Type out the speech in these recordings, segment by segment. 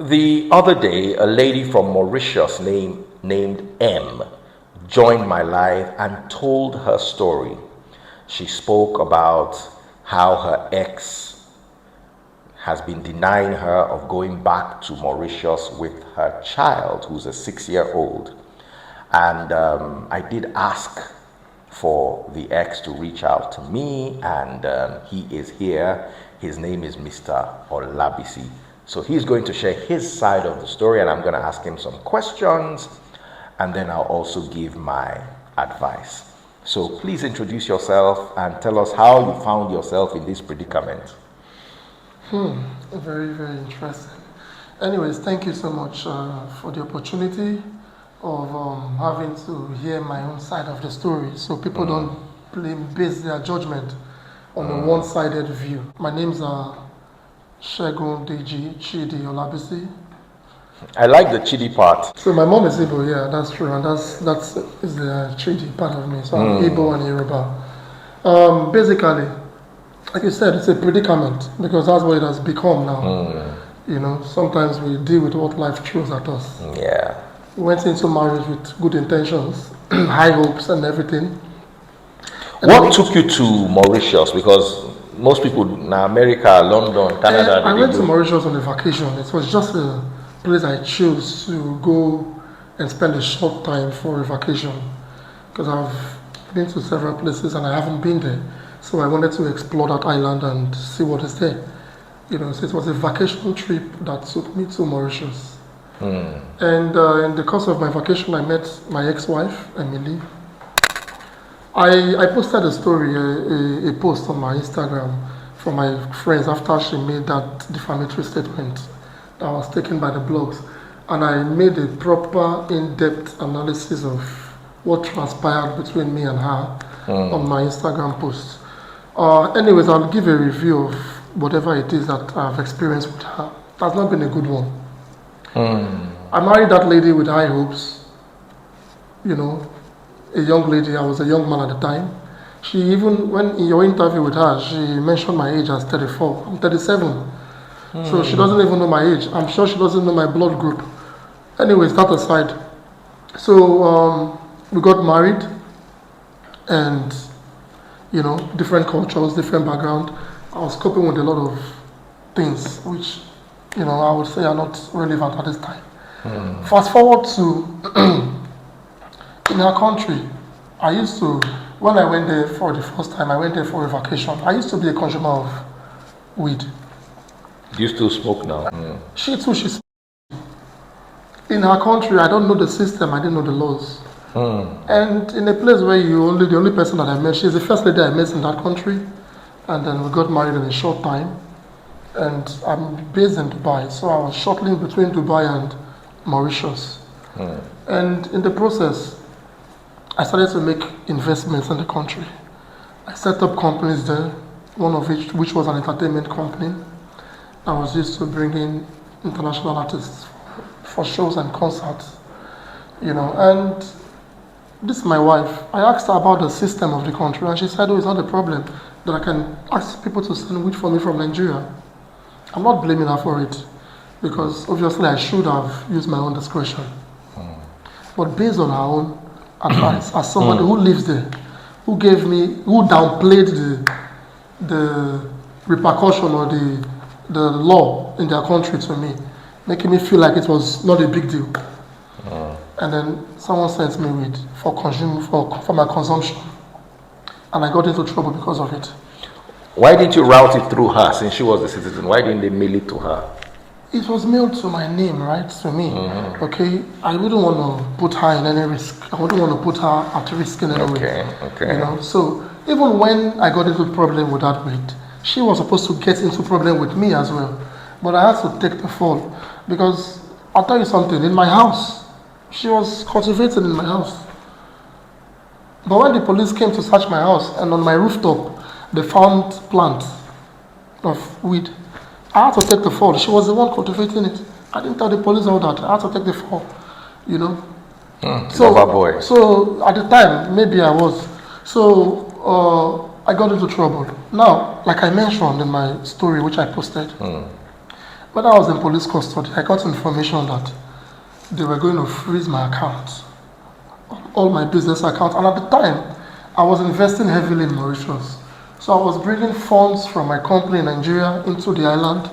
The other day, a lady from Mauritius named M joined my live and told her story. She spoke about how her ex has been denying her of going back to Mauritius with her child, who's a 6-year-old. And I did ask for the ex to reach out to me, and he is here. His name is Mr. Olabisi. So he's going to share his side of the story, and I'm going to ask him some questions, and then I'll also give my advice. So please introduce yourself and tell us how you found yourself in this predicament. Very, very interesting. Anyways, thank you so much for the opportunity of having to hear my own side of the story, so people don't base their judgment on a one-sided view. My name's Shegun Deji Chidi Olabisi. I like the Chidi part. So my mom is Igbo, yeah, that's true, and that's is the Chidi part of me. So I'm Igbo and Yoruba. Basically, like you said, it's a predicament because that's what it has become now. You know, sometimes we deal with what life throws at us. Yeah. We went into marriage with good intentions, high hopes and everything. What took you to Mauritius? Because most people now, America, London, Canada. I went to Mauritius on a vacation. It was just a place I chose to go and spend a short time for a vacation. Because I've been to several places and I haven't been there. So I wanted to explore that island and see what is there. You know, so it was a vacation trip that took me to Mauritius. And in the course of my vacation, I met my ex-wife, Emily. I posted a story, a post on my Instagram for my friends after she made that defamatory statement that was taken by the blogs. And I made a proper, in-depth analysis of what transpired between me and her on my Instagram post. Anyways, I'll give a review of whatever it is that I've experienced with her. That's not been a good one. I married that lady with high hopes, you know, a young lady. I was a young man at the time. She even, when in your interview with her, she mentioned my age as 34. I'm 37. So she doesn't even know my age. I'm sure she doesn't know my blood group. Anyways, that aside. So we got married and, you know, different cultures, different background. I was coping with a lot of things which, you know, I would say are not relevant at this time. Fast forward to in our country, I used to, when I went there for the first time, I went there for a vacation. I used to be a consumer of weed. Do you still smoke now? She too, she smoked. In our country, I don't know the system, I didn't know the laws. And in a place where the only person that I met, she's the first lady I met in that country. And then we got married in a short time. And I'm based in Dubai, so I was shuttling between Dubai and Mauritius. And in the process, I started to make investments in the country. I set up companies there, one of which was an entertainment company. I was used to bringing international artists for shows and concerts, you know. And this is my wife. I asked her about the system of the country, and she said, "Oh, it's not a problem that I can ask people to send weed for me from Nigeria." I'm not blaming her for it, because obviously I should have used my own discretion. But based on her own advice, as somebody who lives there, who downplayed the repercussion or the law in their country to me, making me feel like it was not a big deal. And then someone sent me weed for my consumption, and I got into trouble because of it. Why didn't you route it through her since she was a citizen? Why didn't they mail it to her? It was mailed to my name, right? To me. Okay. I wouldn't want to put her in any risk. I wouldn't want to put her at risk in any way. Okay. You know. So even when I got into problem with that weed, she was supposed to get into problem with me as well. But I had to take the fall because I'll tell you something. In my house, she was cultivating in my house. But when the police came to search my house and on my rooftop, they found plants of weed. I had to take the fall. She was the one cultivating it. I didn't tell the police all that. I had to take the fall, you know. So at the time, maybe I was. So I got into trouble. Now, like I mentioned in my story, which I posted, When I was in police custody, I got information that they were going to freeze my account, all my business accounts. And at the time, I was investing heavily in Mauritius. So I was bringing funds from my company in Nigeria into the island.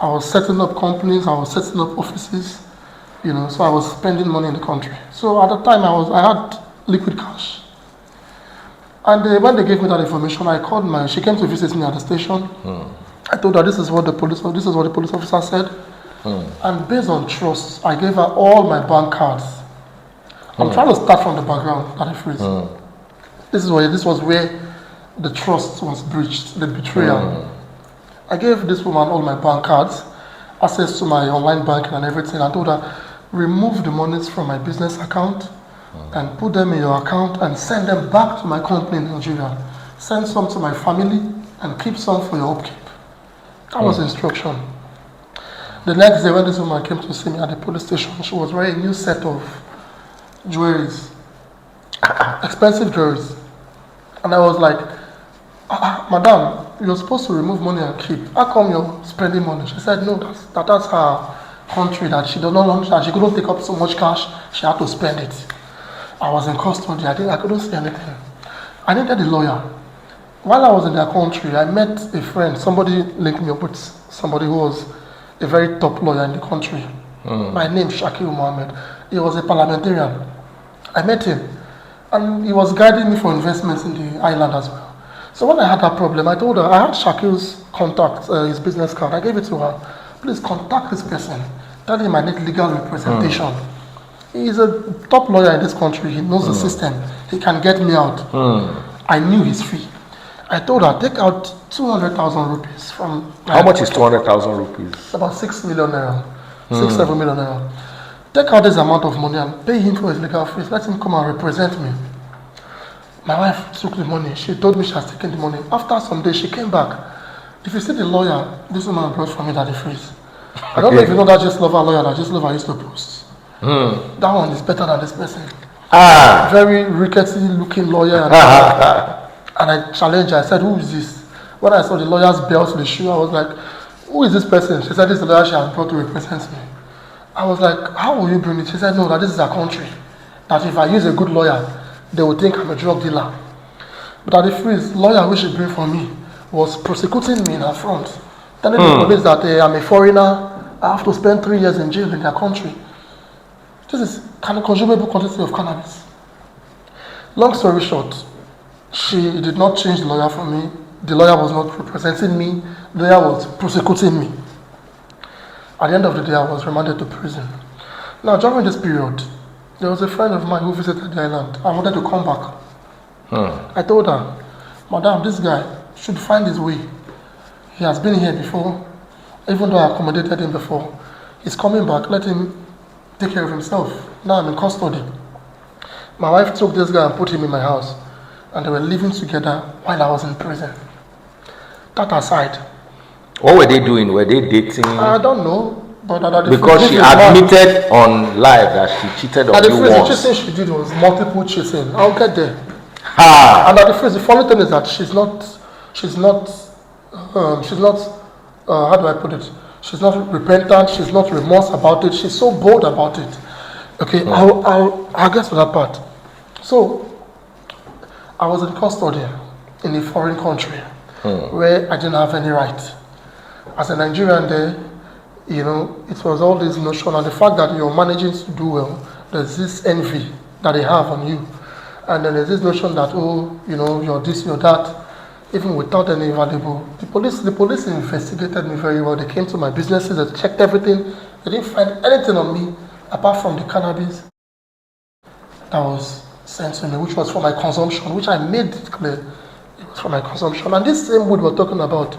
I was setting up companies, I was setting up offices, so I was spending money in the country. So at the time, I had liquid cash. And when they gave me that information, I called she came to visit me at the station. I told her this is what the police officer said. And based on trust, I gave her all my bank cards. I'm trying to start from the background that I freeze. This was where the trust was breached, the betrayal. I gave this woman all my bank cards, access to my online banking and everything. I told her, remove the monies from my business account and put them in your account and send them back to my company in Nigeria. Send some to my family and keep some for your upkeep. That was the instruction. The next day when this woman came to see me at the police station, she was wearing a new set of jewelries, expensive jewelries. And I was like, madam, you're supposed to remove money and keep. How come you're spending money? She said, no, that's her country, that she couldn't take up so much cash, she had to spend it. I was in custody, I couldn't say anything. I needed a lawyer. While I was in their country, I met a friend, somebody linked me up with somebody who was a very top lawyer in the country. My name, Shakil Mohammed. He was a parliamentarian. I met him, and he was guiding me for investments in the island as well. So when I had that problem, I told her, I had Shakil's contact, his business card. I gave it to her. Please contact this person. Tell him I need legal representation. He's a top lawyer in this country. He knows the system. He can get me out. I knew his fee. I told her, take out 200,000 rupees from... How much is 200,000 rupees? About 6 million naira. 7 million naira. Take out this amount of money and pay him for his legal fees. Let him come and represent me. My wife took the money. She told me she has taken the money. After some days, she came back. If you see the lawyer, this woman brought for me that he freeze. I don't know if you know that Just Lover lawyer that Just Lover used to post. That one is better than this person. Very rickety looking lawyer. And I challenged her. I said, who is this? When I saw the lawyer's belt, the shoe, I was like, who is this person? She said, this is the lawyer she has brought to represent me. I was like, how will you bring it? She said, no, that this is our country. That if I use a good lawyer, they will think I'm a drug dealer. But at the freeze, lawyer which she bring for me was prosecuting me in her front. Telling the police that I'm a foreigner, I have to spend 3 years in jail in their country. This is a consumable quantity of cannabis. Long story short, she did not change the lawyer for me. The lawyer was not representing me. The lawyer was prosecuting me. At the end of the day, I was remanded to prison. Now, during this period, there was a friend of mine who visited the island. I wanted to come back. I told her, madam, this guy should find his way. He has been here before. Even though I accommodated him before, he's coming back. Let him take care of himself. Now I'm in custody. My wife took this guy and put him in my house. And they were living together while I was in prison. That aside. What were they doing? Were they dating? I don't know. But because she admitted on live that she cheated on you once. The cheating she did was multiple cheating. I'll get there. And at the first, the funny thing is that she's not, how do I put it? She's not repentant, she's not remorse about it, she's so bold about it. Okay, I'll get to that part. So, I was in custody in a foreign country where I didn't have any right. As a Nigerian there, it was all this notion, and the fact that you're managing to do well, there's this envy that they have on you. And then there's this notion that, you're this, you're that, even without any valuable. The police investigated me very well. They came to my businesses, they checked everything. They didn't find anything on me apart from the cannabis that was sent to me, which was for my consumption, which I made it clear it was for my consumption. And this same wood we're talking about,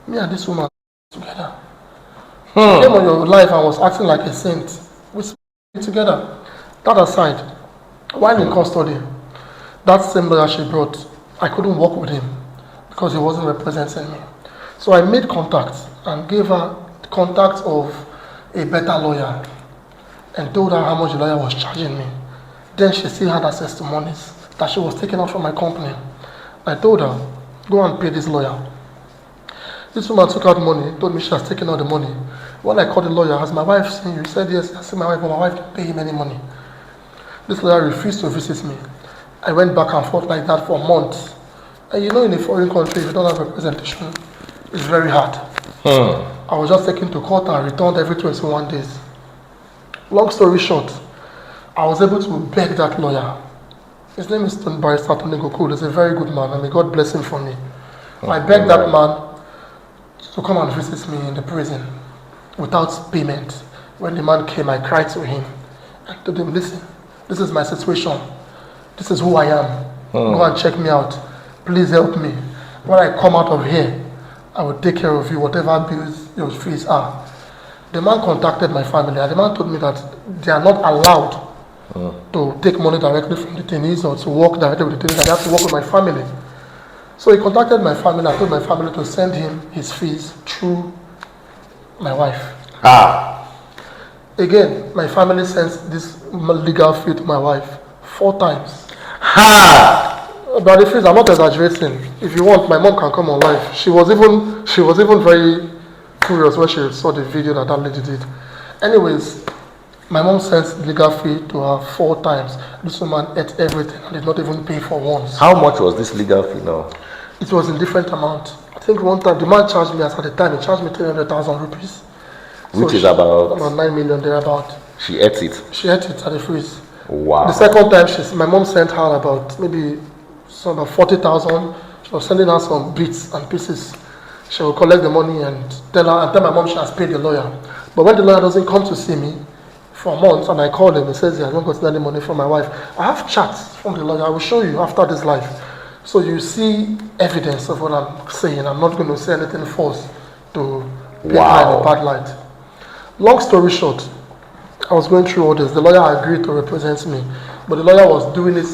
me and this woman together. She came on your life and was acting like a saint. We spent together. That aside, while in custody, that same lawyer she brought, I couldn't work with him because he wasn't representing me. So I made contact and gave her the contact of a better lawyer and told her how much the lawyer was charging me. Then she still had access to monies that she was taking out from my company. I told her, go and pay this lawyer. This woman took out money, told me she has taken out the money. When I called the lawyer, has my wife seen you? He said, yes, I see my wife, but my wife didn't pay him any money. This lawyer refused to visit me. I went back and forth like that for months. And in a foreign country, if you don't have representation, it's very hard. I was just taken to court and returned every 21 days. Long story short, I was able to beg that lawyer. His name is Barrister Tony Gokul. He's a very good man, and may God bless him for me. I begged that man to come and visit me in the prison without payment. When the man came, I cried to him. I told him, listen, this is my situation. This is who I am. Go and check me out. Please help me. When I come out of here, I will take care of you, whatever bills your fees are. The man contacted my family, and the man told me that they are not allowed to take money directly from the detainees or to work directly with the detainees. They have to work with my family. So he contacted my family. I told my family to send him his fees through my wife. Again, my family sends this legal fee to my wife 4 times. But the fees, I'm not exaggerating. If you want, my mom can come on live. She was even very curious when she saw the video that lady did. Anyways, my mom sent legal fee to her 4 times. This woman ate everything and did not even pay for once. How much was this legal fee now? It was in different amount. I think one time the man charged me, as at the time, he charged me 300,000 rupees. Which is about 9 million thereabout. She ate it. She ate it at the freeze. Wow. The second time, my mom sent her about maybe about 40,000. She was sending her some bits and pieces. She will collect the money and tell my mom she has paid the lawyer. But when the lawyer doesn't come to see me for months, and I call him, he says he has not gotten any money from my wife. I have chats from the lawyer. I will show you after this live. So you see evidence of what I'm saying. I'm not going to say anything false to paint her in a bad light. Long story short, I was going through all this. The lawyer agreed to represent me, but the lawyer was doing it,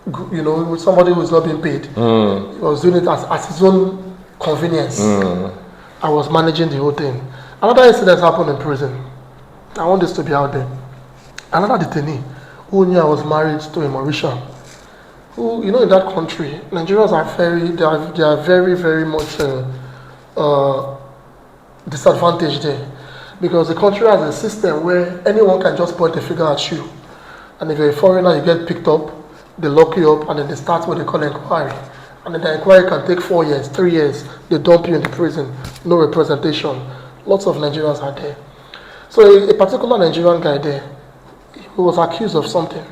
with somebody who is not being paid. He was doing it at his own convenience. I was managing the whole thing. Another incident happened in prison. I want this to be out there. Another detainee who knew I was married to a Mauritian. Who, in that country, Nigerians are very, very much disadvantaged there. Because the country has a system where anyone can just point a finger at you. And if you're a foreigner, you get picked up, they lock you up, and then they start what they call inquiry. And then the inquiry can take 4 years, 3 years. They dump you in the prison, no representation. Lots of Nigerians are there. So a particular Nigerian guy there, he was accused of something.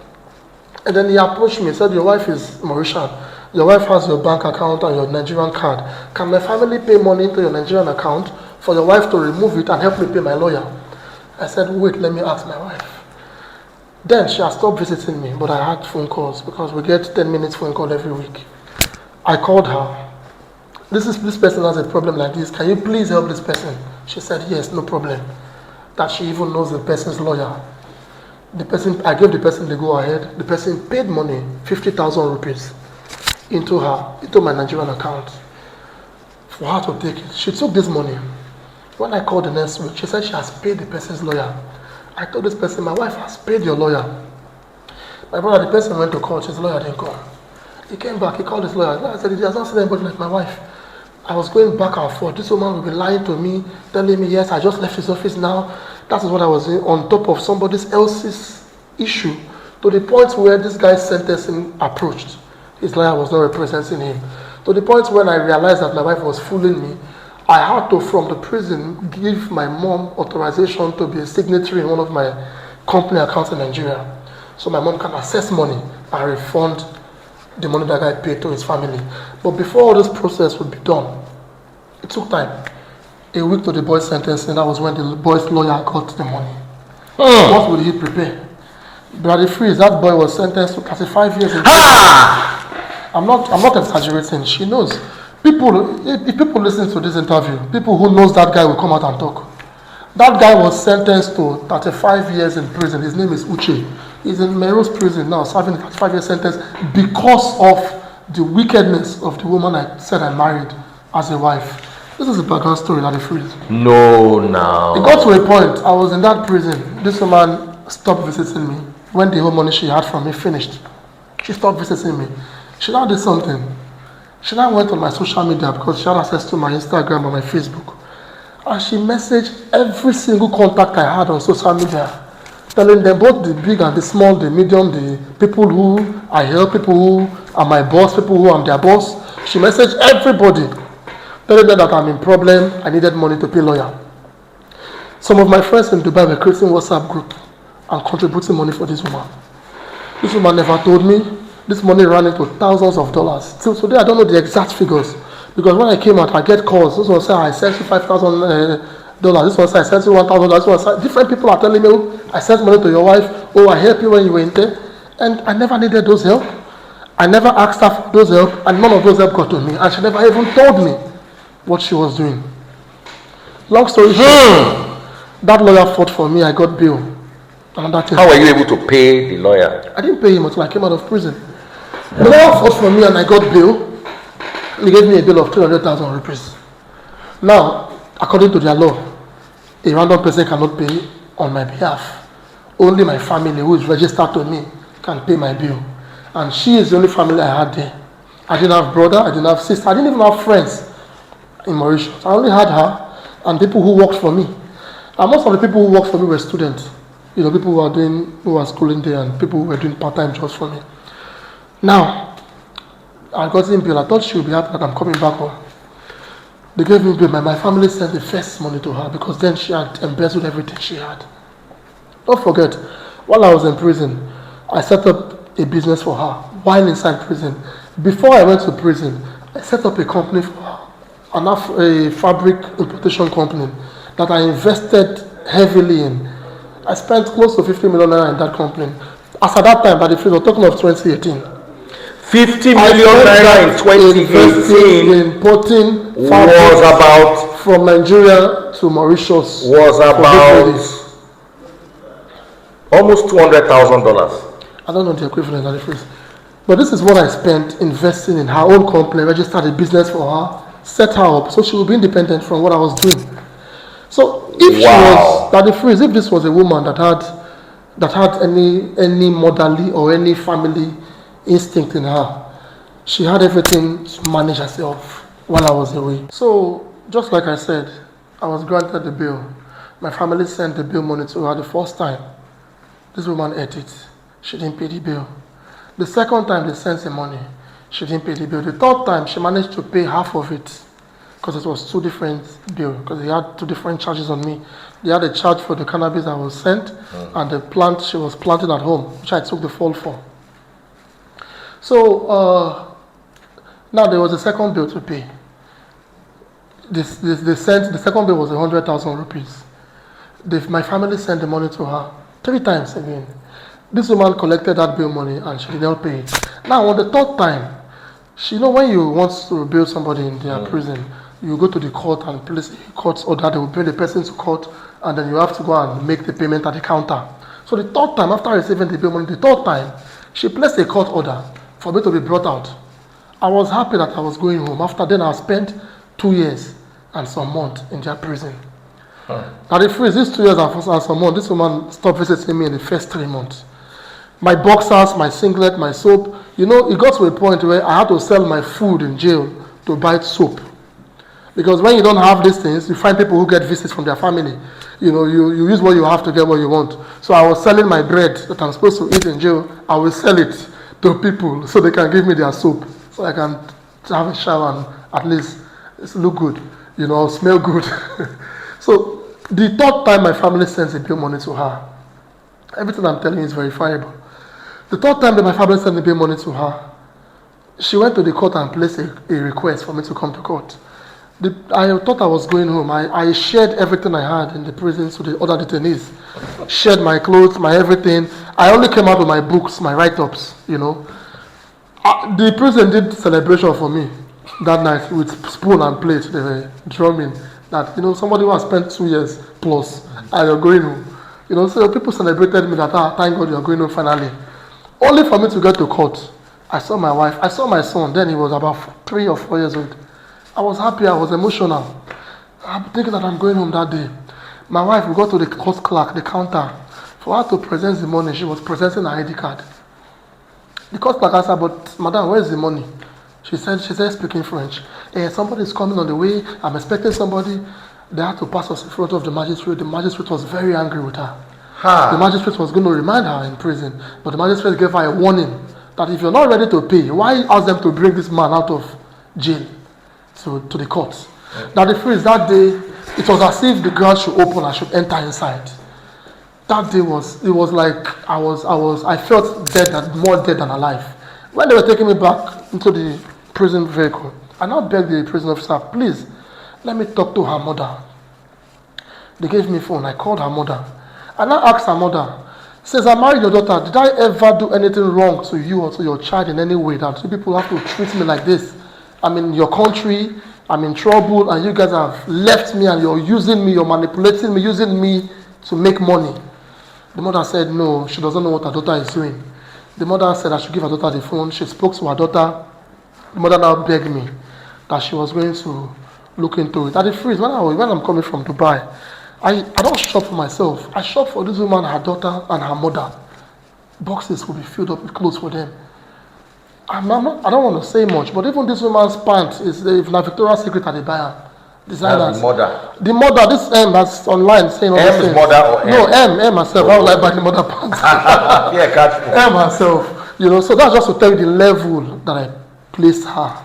And then he approached me and said, your wife is Mauritian. Your wife has your bank account and your Nigerian card. Can my family pay money into your Nigerian account for your wife to remove it and help me pay my lawyer? I said, wait, let me ask my wife. Then she has stopped visiting me, but I had phone calls because we get 10 minutes phone call every week. I called her. This person has a problem like this. Can you please help this person? She said, yes, no problem. That she even knows the person's lawyer. I gave the person the go ahead. The person paid money, 50,000 rupees, into my Nigerian account for her to take it. She took this money. When I called the next week, she said she has paid the person's lawyer. I told this person, my wife has paid your lawyer. My brother, the person went to court, his lawyer didn't come. He came back, he called his lawyer. I said, he has not seen anybody like my wife. I was going back and forth. This woman will be lying to me, telling me, yes, I just left his office now. That is what I was doing, on top of somebody else's issue, to the point where this guy's sentencing approached. His lawyer was not representing him. To the point when I realized that my wife was fooling me, I had to, from the prison, give my mom authorization to be a signatory in one of my company accounts in Nigeria. So my mom can access money and refund the money that guy paid to his family. But before all this process would be done, it took time. A week to the boy's sentencing, that was when the boy's lawyer got the money. What would he prepare? Brother Freeze, that boy was sentenced to 35 years in prison. I'm not exaggerating. She knows. If people listen to this interview, people who knows that guy will come out and talk. That guy was sentenced to 35 years in prison. His name is Uche. He's in Mero's prison now, serving a 35-year sentence because of the wickedness of the woman I said I married as a wife. This is a background story, Brother Freeze. No, now. It got to a point, I was in that prison. This woman stopped visiting me. When the whole money she had from me finished, she stopped visiting me. She now did something. She now went on my social media because she had access to my Instagram and my Facebook. And she messaged every single contact I had on social media, telling them, both the big and the small, the medium, the people who I help, people who are my boss, people who I'm their boss. She messaged everybody, telling them that I'm in problem, I needed money to pay lawyer. Some of my friends in Dubai were creating WhatsApp group and contributing money for this woman. This woman never told me. This money ran into thousands of dollars. Till today, I don't know the exact figures. Because when I came out, I get calls. This one said, I sent you $5,000. This one said, I sent you $1,000. This one said, different people are telling me, oh, I sent money to your wife. Oh, I helped you when you were in there. And I never needed those help. I never asked her for those help. And none of those help got to me. And she never even told me what she was doing. Long story short, that lawyer fought for me. I got bail. How were you able to pay the lawyer? I didn't pay him until I came out of prison. The lawyer fought for me and I got bail. He gave me a bill of 300,000 rupees. Now, according to their law, a random person cannot pay on my behalf. Only my family, who is registered to me, can pay my bill. And she is the only family I had there. I didn't have brother, I didn't have sister, I didn't even have friends in Mauritius. I only had her and people who worked for me. And most of the people who worked for me were students. You know, people who were schooling there and people who were doing part-time jobs for me. Now, I got in bill. I thought she would be happy that I'm coming back home. They gave me bill. My family sent the first money to her because then she had embezzled everything she had. Don't forget, while I was in prison, I set up a business for her while inside prison. Before I went to prison, I set up a company for her, a fabric importation company that I invested heavily in. I spent close to 50 million naira in that company. As at that time, by the we're talking of 2018. 50 million naira in 2018 importing was about from Nigeria to Mauritius. Was about almost $200,000. I don't know the equivalent of the phrase. But this is what I spent investing in her own company, registered a business for her, set her up so she would be independent from what I was doing. So if she was that the phrase, if this was a woman that had any motherly or any family instinct in her, she had everything to manage herself while I was away. So just like I said, I was granted the bill. My family sent the bill money to her the first time. This woman ate it. She didn't pay the bill. The second time they sent the money, she didn't pay the bill. The third time she managed to pay half of it because it was two different bills, because they had two different charges on me. They had a charge for the cannabis I was sent and the plant she was planting at home, which I took the fall for. So now there was a second bill to pay. The second bill was 100,000 rupees. My family sent the money to her 3 times again. This woman collected that bill money and she did not pay it. Now on the third time, when you want to bail somebody in their prison, you go to the court and place a court order. They will bring the person to court and then you have to go and make the payment at the counter. So the third time, after receiving the bill money, the third time, she placed a court order for me to be brought out. I was happy that I was going home. After then, I spent 2 years and some months in their prison. Now the phrase, these 2 years and some months, this woman stopped visiting me in the first 3 months. My boxers, my singlet, my soap, it got to a point where I had to sell my food in jail to buy soap. Because when you don't have these things, you find people who get visits from their family. You use what you have to get what you want. So I was selling my bread that I'm supposed to eat in jail. I will sell it to people so they can give me their soap. So I can have a shower and at least look good, smell good. So the third time my family sends a bill money to her, everything I'm telling you is verifiable. The third time that my family sent the bill money to her, she went to the court and placed a request for me to come to court. I thought I was going home. I shared everything I had in the prison to the other detainees. Shared my clothes, my everything. I only came out with my books, my write-ups, The prison did celebration for me that night with spoon and plate. They were drumming that, somebody who has spent 2 years plus and you're going home. So people celebrated me that, thank God you're going home finally. Only for me to get to court. I saw my wife, I saw my son, then he was about 3 or 4 years old. I was happy, I was emotional. I'm thinking that I'm going home that day. My wife, we got to the court clerk, the counter. For her to present the money, she was presenting her ID card. The court clerk asked her, but madam, where is the money? She said speaking French. Somebody is coming on the way. I'm expecting somebody. They had to pass us in front of the magistrate. The magistrate was very angry with her. The magistrate was going to remand her in prison, but the magistrate gave her a warning that if you're not ready to pay, why ask them to bring this man out of jail to the court? Now the phrase that day, it was as if the ground should open, I should enter inside. That day was like I felt dead, and more dead than alive. When they were taking me back into the prison vehicle, I now begged the prison officer, please, let me talk to her mother. They gave me a phone. I called her mother. And I asked her mother, since I married your daughter, did I ever do anything wrong to you or to your child in any way that you people have to treat me like this? I'm in your country, I'm in trouble, and you guys have left me and you're using me, you're manipulating me, using me to make money. The mother said no, she doesn't know what her daughter is doing. The mother said I should give her daughter the phone. She spoke to her daughter. The mother now begged me that she was going to look into it. At the freeze, when I'm coming from Dubai, I don't shop for myself. I shop for this woman, her daughter, and her mother. Boxes will be filled up with clothes for them. I don't want to say much, but even this woman's pants is not Victoria's Secret that they buy her. Designers. The mother, this M that's online saying all M's mother or M? No, M herself. I would like buy the mother pants. Yeah, catch me. M herself. So that's just to tell you the level that I placed her.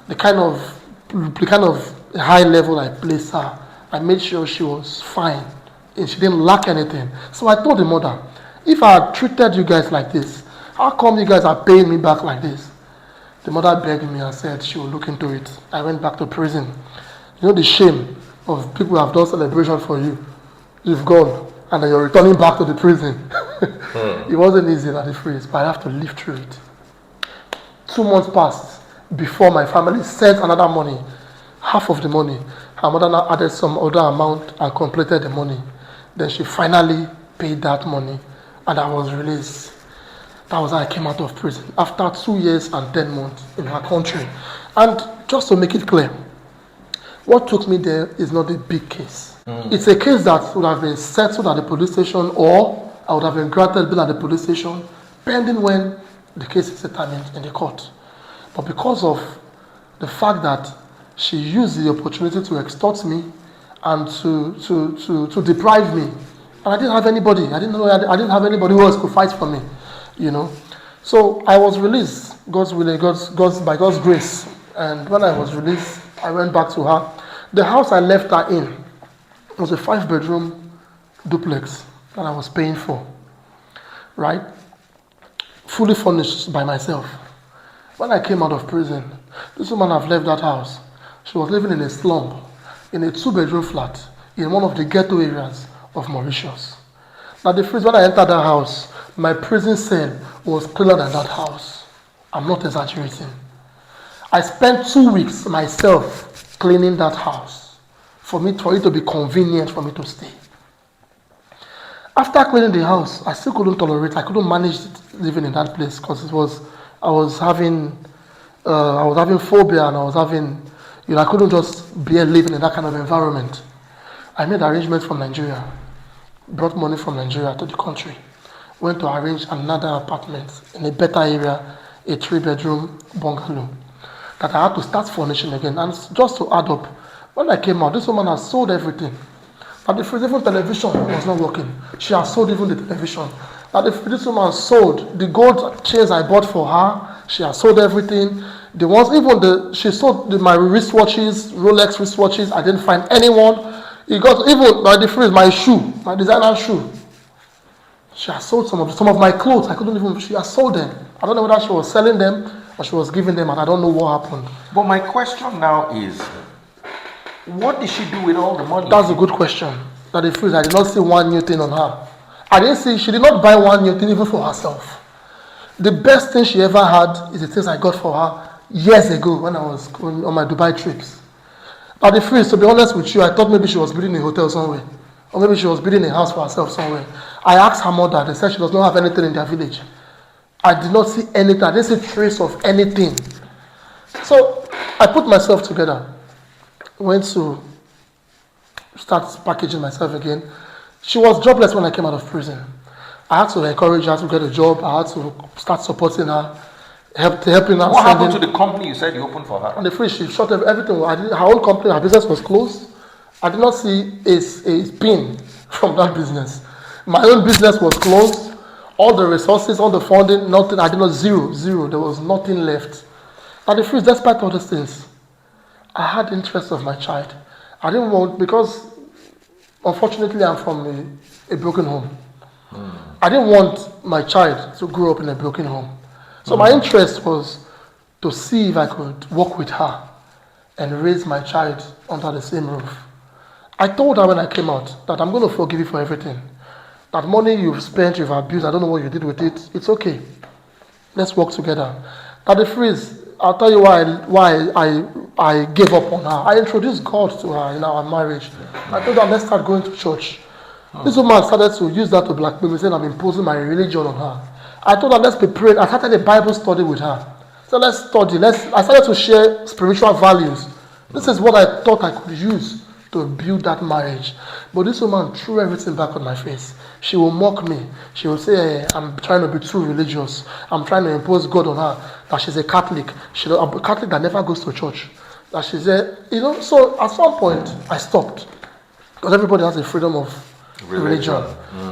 The kind of high level I placed her. I made sure she was fine and she didn't lack anything. So I told the mother, if I had treated you guys like this, how come you guys are paying me back like this? The mother begged me and said she would look into it. I went back to prison. You know the shame of people who have done celebration for you. You've gone and then you're returning back to the prison. It wasn't easy at the freeze, but I have to live through it. 2 months passed before my family sent another money, half of the money. Her mother now added some other amount and completed the money. Then she finally paid that money and I was released. That was how I came out of prison after 2 years and 10 months in her country. And just to make it clear, what took me there is not a big case. It's a case that would have been settled at the police station, or I would have been granted bail at the police station, pending when the case is determined in the court. But because of the fact that she used the opportunity to extort me and to deprive me, and I didn't have anybody. I didn't have anybody who else could fight for me, So I was released, by God's grace. And when I was released, I went back to her. The house I left her in was a 5-bedroom duplex that I was paying for, right? Fully furnished by myself. When I came out of prison, this woman have left that house. She was living in a slum, in a 2-bedroom flat, in one of the ghetto areas of Mauritius. Now the first when I entered that house, my prison cell was cleaner than that house. I'm not exaggerating. I spent 2 weeks myself cleaning that house for it to be convenient for me to stay. After cleaning the house, I still couldn't tolerate. I couldn't manage living in that place because I was having phobia, and I couldn't just bear living in that kind of environment. I made arrangements from Nigeria, brought money from Nigeria to the country, went to arrange another apartment in a better area, a 3-bedroom bungalow, that I had to start furnishing again. And just to add up, when I came out, this woman has sold everything. And even television was not working. She has sold even the television. And this woman sold the gold chains I bought for her. She has sold everything. She sold my wristwatches, Rolex wristwatches. I didn't find anyone. It got even by the freeze, my shoe, my designer shoe. She has sold some of my clothes. She has sold them. I don't know whether she was selling them or she was giving them, and I don't know what happened. But my question now is, what did she do with all the money? That's a good question. That the freeze, I did not see one new thing on her. She did not buy one new thing even for herself. The best thing she ever had is the things I got for her years ago when I was going on my Dubai trips. Now the freeze, to be honest with you, I thought maybe she was building a hotel somewhere. Or maybe she was building a house for herself somewhere. I asked her mother, they said she does not have anything in their village. I did not see anything. I didn't see trace of anything. So I put myself together. Went to start packaging myself again. She was jobless when I came out of prison. I had to encourage her to get a job. I had to start supporting her. helping her. What happened to the company you said you opened for her? On the fridge, she shut everything. Her own company, her business was closed. I did not see a pin from that business. My own business was closed. All the resources, all the funding, nothing. I did not zero. There was nothing left. And the fridge, despite all these things, I had interest of my child. I didn't want, because unfortunately I'm from a broken home. I didn't want my child to grow up in a broken home. So my interest was to see if I could work with her and raise my child under the same roof. I told her when I came out that I'm going to forgive you for everything. That money you've spent, you've abused, I don't know what you did with it. It's okay. Let's work together. That the freeze, I'll tell you why I gave up on her. I introduced God to her in our marriage. I told her, let's start going to church. This woman started to use that to blackmail me, saying I'm imposing my religion on her. I told her, let's be praying. I started a Bible study with her. So let's study. I started to share spiritual values. This is what I thought I could use to build that marriage. But this woman threw everything back on my face. She will mock me. She will say, hey, I'm trying to be too religious. I'm trying to impose God on her. That she's a Catholic. She's a Catholic that never goes to church. That she's so at some point, I stopped. Because everybody has a freedom of religion.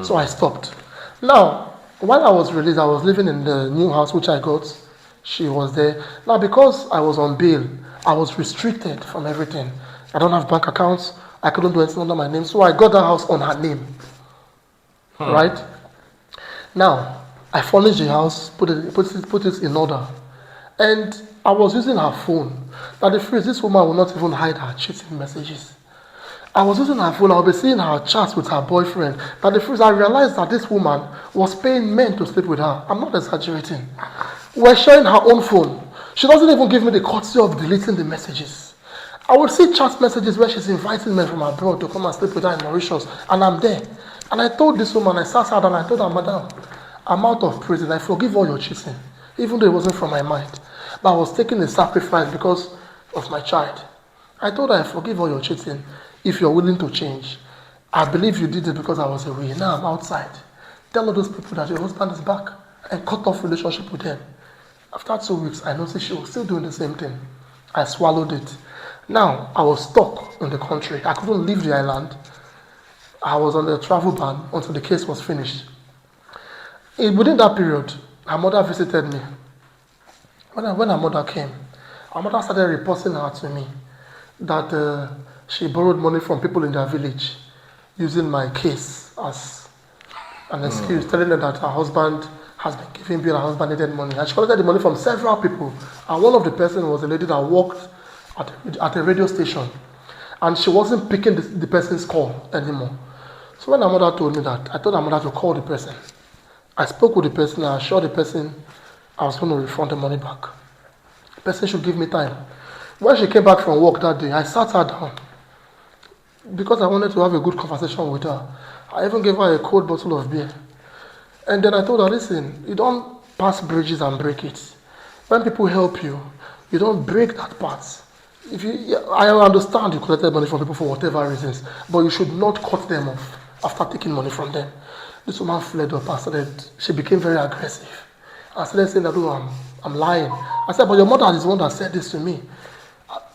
So I stopped. Now, while I was released, I was living in the new house which I got. She was there. Now, because I was on bail, I was restricted from everything. I don't have bank accounts. I couldn't do anything under my name. So I got that house on her name. Right? Now, I furnished the house, put it in order. And I was using her phone. Now, the phrase, this woman will not even hide her cheating messages. I was using her phone. I'll be seeing her chats with her boyfriend. Now, the phrase, I realized that this woman was paying men to sleep with her. I'm not exaggerating. We're sharing her own phone. She doesn't even give me the courtesy of deleting the messages. I would see chat messages where she's inviting men from abroad to come and sleep with her in Mauritius, and I'm there. And I told this woman, I sat her down, I told her, Madam, I'm out of prison. I forgive all your cheating, even though it wasn't from my mind. But I was taking a sacrifice because of my child. I told her, I forgive all your cheating if you're willing to change. I believe you did it because I was away. Now I'm outside. Tell all those people that your husband is back and cut off relationship with them. After 2 weeks, I noticed she was still doing the same thing. I swallowed it. Now, I was stuck in the country. I couldn't leave the island. I was on the travel ban until the case was finished. Within that period, her mother visited me. When her mother came, her mother started reporting her to me that she borrowed money from people in their village using my case as an excuse, telling them that her husband has been giving bill, her husband needed money. And she collected the money from several people. And one of the persons was a lady that worked at a radio station. And she wasn't picking the person's call anymore. So when her mother told me that, I told her mother to call the person. I spoke with the person and I assured the person I was going to refund the money back. The person should give me time. When she came back from work that day, I sat her down because I wanted to have a good conversation with her. I even gave her a cold bottle of beer. And then I told her, listen, you don't pass bridges and break it. When people help you, you don't break that part. I understand you collected money from people for whatever reasons, but you should not cut them off after taking money from them. This woman fled up and she became very aggressive. I started saying that, oh, I'm lying. I said, but your mother is the one that said this to me.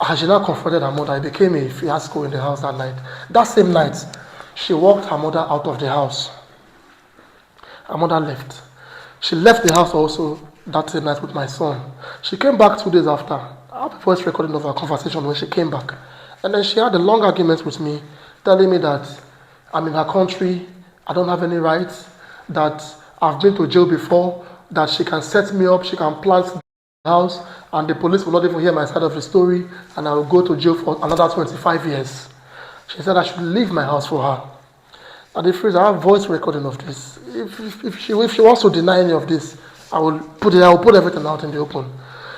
As she now confronted her mother, it became a fiasco in the house that night. That same night, she walked her mother out of the house. Her mother left. She left the house also that same night with my son. She came back 2 days after. I have a voice recording of our conversation when she came back. And then she had a long argument with me, telling me that I'm in her country, I don't have any rights, that I've been to jail before, that she can set me up, she can plant the house, and the police will not even hear my side of the story, and I will go to jail for another 25 years. She said I should leave my house for her. And the phrase, I have voice recording of this. If she wants to deny any of this, I will put everything out in the open.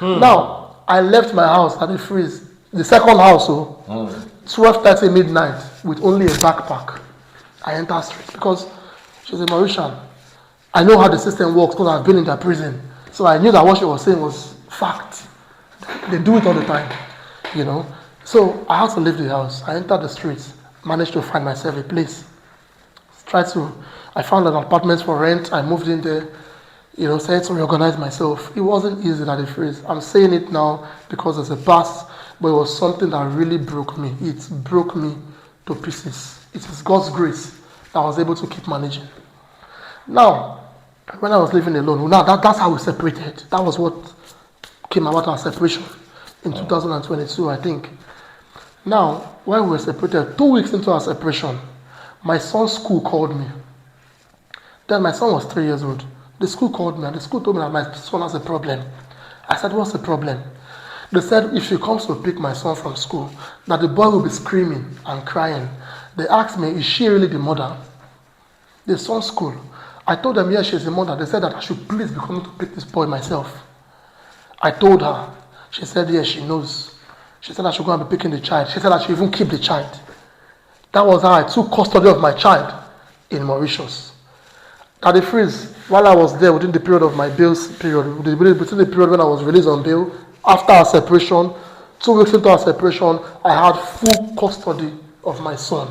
Now, I left my house at the freeze, the second house, 12:30 midnight, with only a backpack. I entered street because she's a Mauritian. I know how the system works because I've been in their prison. So I knew that what she was saying was fact. They do it all the time, you know. So I had to leave the house. I entered the streets, managed to find myself a place. I found an apartment for rent. I moved in there. started to reorganize myself. It wasn't easy at the phrase. I'm saying it now because it's a past, but it was something that really broke me. It broke me to pieces. It is God's grace that I was able to keep managing. Now, when I was living alone, that's how we separated. That was what came about our separation in 2022, I think. Now, when we were separated, 2 weeks into our separation, my son's school called me. Then my son was 3 years old. The school called me and the school told me that my son has a problem. I said, what's the problem? They said if she comes to pick my son from school, that the boy will be screaming and crying. They asked me, is she really the mother? The son's school. I told them, yes, she's the mother. They said that I should please be coming to pick this boy myself. I told her. She said, yes, she knows. She said I should go and be picking the child. She said I should even keep the child. That was how I took custody of my child in Mauritius. At the freeze, while I was there within the period of my bail's period, within the period when I was released on bail, after our separation, 2 weeks into our separation, I had full custody of my son.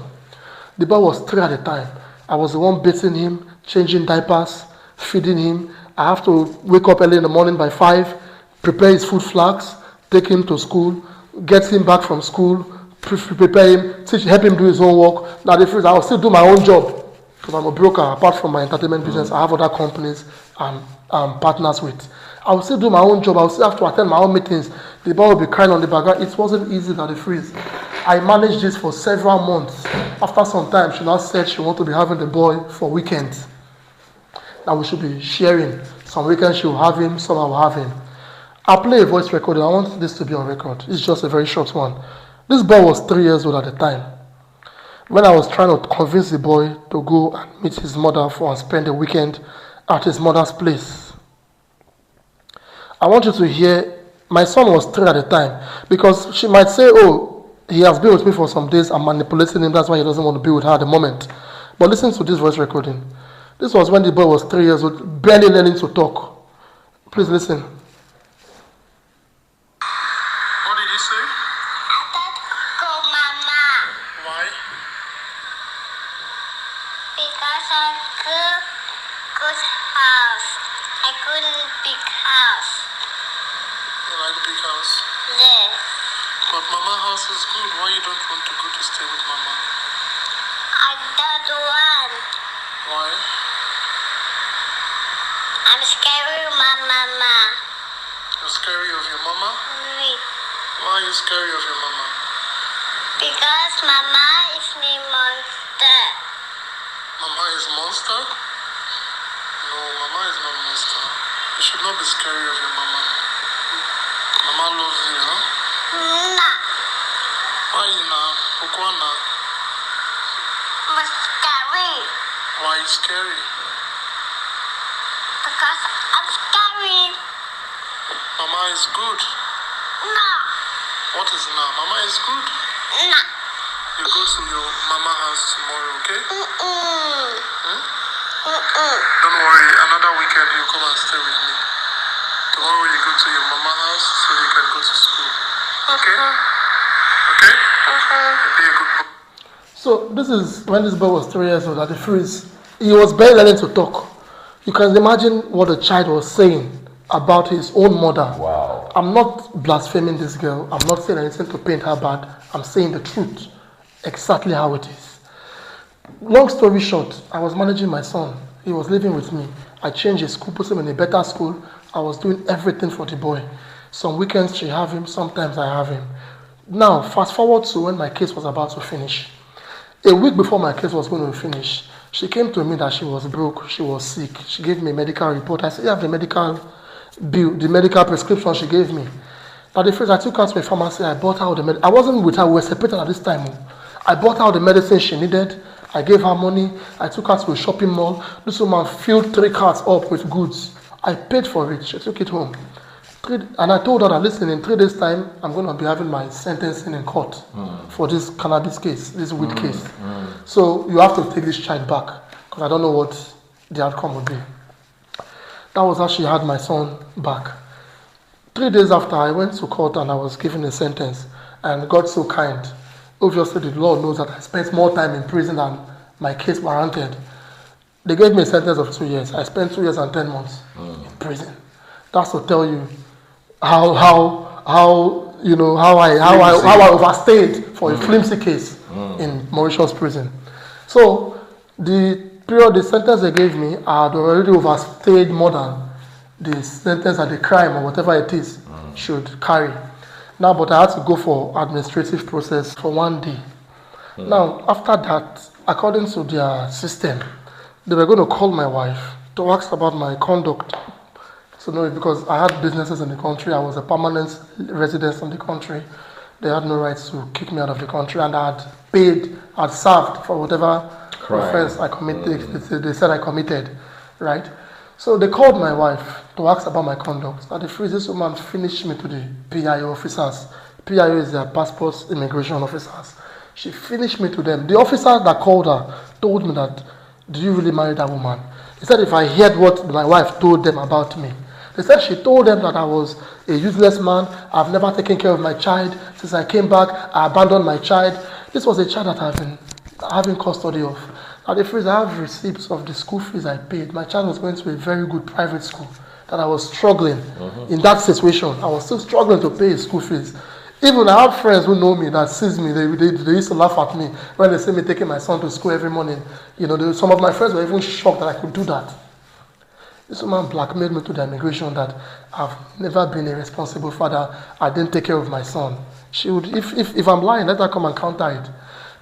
The boy was 3 at the time. I was the one bathing him, changing diapers, feeding him. I have to wake up early in the morning by 5, prepare his food flags, take him to school, get him back from school, prepare him, help him do his homework. Now the freeze, I will still do my own job. Because I'm a broker, apart from my entertainment business, I have other companies I'm partners with. I will still do my own job. I will still have to attend my own meetings. The boy will be crying on the background. It wasn't easy at the freeze. I managed this for several months. After some time, she now said she wanted to be having the boy for weekends. Now we should be sharing. Some weekends she will have him, some I will have him. I'll play a voice recording. I want this to be on record. It's just a very short one. This boy was 3 years old at the time. When I was trying to convince the boy to go and meet his mother and spend the weekend at his mother's place. I want you to hear, my son was 3 at the time, because she might say, oh, he has been with me for some days, I'm manipulating him, that's why he doesn't want to be with her at the moment. But listen to this voice recording. This was when the boy was 3 years old, barely learning to talk. Please listen. But Mama house is good. Why you don't want to go to stay with Mama? I don't want. Why? I'm scared of my mama. You're scary of your mama? Oui. Why are you scary of your mama? Because mama is me monster. Mama is monster? No, Mama is not monster. You should not be scary of your mama. Mama loves you, huh? Nah. Why you now? Ukwana? I'm scary. Why are you scary? Because I'm scary. Mama is good. Nah. What is now? Mama is good. Nah. You go to your mama house tomorrow, okay? Don't worry, another weekend you come and stay with me. Tomorrow you go to your mama house so you can go to school. Okay? Okay? You'll be a good boy. So this is when this boy was 3 years old at the freeze. He was barely learning to talk. You can imagine what the child was saying about his own mother. Wow. I'm not blaspheming this girl. I'm not saying anything to paint her bad. I'm saying the truth. Exactly how it is. Long story short, I was managing my son. He was living with me. I changed his school, put him in a better school. I was doing everything for the boy. Some weekends she have him, sometimes I have him. Now, fast forward to when my case was about to finish. A week before my case was going to finish, she came to me that she was broke, she was sick. She gave me a medical report. I said, you have the medical bill, the medical prescription she gave me. Now the first I took her to a pharmacy, I bought her all the medicine. I wasn't with her, we were separated at this time. I bought her all the medicine she needed. I gave her money. I took her to a shopping mall. This woman filled 3 carts up with goods. I paid for it. She took it home. And I told her that, listen, in 3 days' time, I'm going to be having my sentencing in court for this cannabis case, this weed case. So you have to take this child back because I don't know what the outcome would be. That was how she had my son back. 3 days after, I went to court and I was given a sentence. And God so kind. Obviously, the law knows that I spent more time in prison than my case warranted. They gave me a sentence of 2 years. I spent 2 years and 10 months prison. That's to tell you how you know how I overstayed for a flimsy case in Mauritius prison. So the sentence they gave me, I had already overstayed more than the sentence that the crime or whatever it is should carry. Now, but I had to go for administrative process for 1 day. Now, after that, according to their system, they were going to call my wife to ask about my conduct. So no, because I had businesses in the country, I was a permanent resident in the country. They had no right to kick me out of the country, and I had served for whatever offense I committed. They said I committed, right? So they called my wife to ask about my conduct. Now this woman finished me to the PIO officers. PIO is their passport immigration officers. She finished me to them. The officer that called her told me that, "Do you really marry that woman?" He said if I heard what my wife told them about me. They said she told them that I was a useless man. I've never taken care of my child. Since I came back, I abandoned my child. This was a child that I've been having custody of. At the freeze, I have receipts of the school fees I paid. My child was going to a very good private school that I was struggling in that situation. I was still struggling to pay his school fees. Even I have friends who know me that sees me. They used to laugh at me when they see me taking my son to school every morning. You know, some of my friends were even shocked that I could do that. This woman blackmailed me to the immigration that I've never been a responsible father. I didn't take care of my son. She would, if I'm lying, let her come and counter it.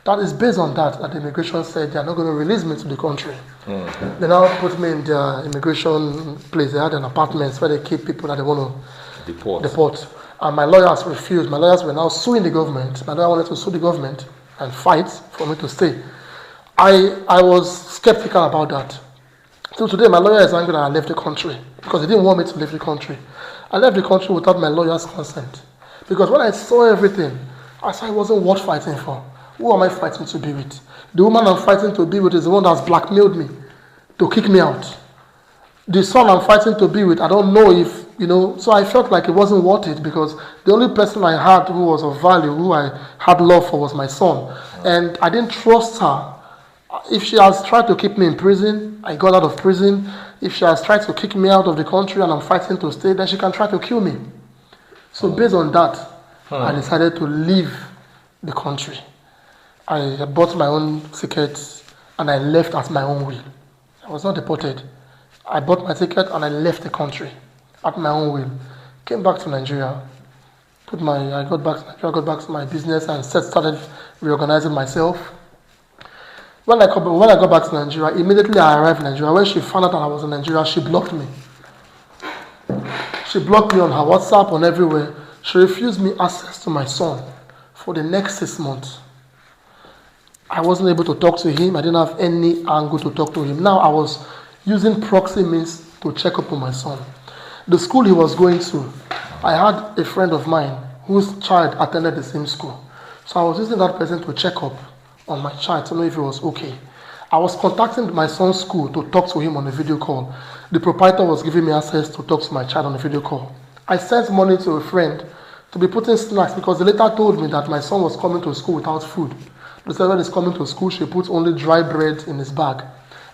That is based on that the immigration said they are not going to release me to the country. They now put me in their immigration place. They had an apartment where they keep people that they want to deport. And my lawyers refused. My lawyers were now suing the government. My lawyer wanted to sue the government and fight for me to stay. I was skeptical about that. So today my lawyer is angry that I left the country because he didn't want me to leave the country. I left the country without my lawyer's consent. Because when I saw everything, I saw it wasn't worth fighting for. Who am I fighting to be with? The woman I'm fighting to be with is the one that's blackmailed me to kick me out. The son I'm fighting to be with, I don't know if, so I felt like it wasn't worth it because the only person I had who was of value, who I had love for was my son. And I didn't trust her. If she has tried to keep me in prison, I got out of prison. If she has tried to kick me out of the country and I'm fighting to stay, then she can try to kill me. So based on that, I decided to leave the country. I bought my own ticket and I left at my own will. I was not deported. I bought my ticket and I left the country at my own will. Came back to Nigeria. I got back to my business and started reorganizing myself. When I got back to Nigeria, immediately I arrived in Nigeria. When she found out that I was in Nigeria, she blocked me. She blocked me on her WhatsApp, on everywhere. She refused me access to my son for the next 6 months. I wasn't able to talk to him. I didn't have any angle to talk to him. Now I was using proxy means to check up on my son. The school he was going to, I had a friend of mine whose child attended the same school. So I was using that person to check up on my child to know if he was okay. I was contacting my son's school to talk to him on a video call. The proprietor was giving me access to talk to my child on a video call. I sent money to a friend to be putting snacks because they later told me that my son was coming to school without food. They said when he's coming to school, she puts only dry bread in his bag.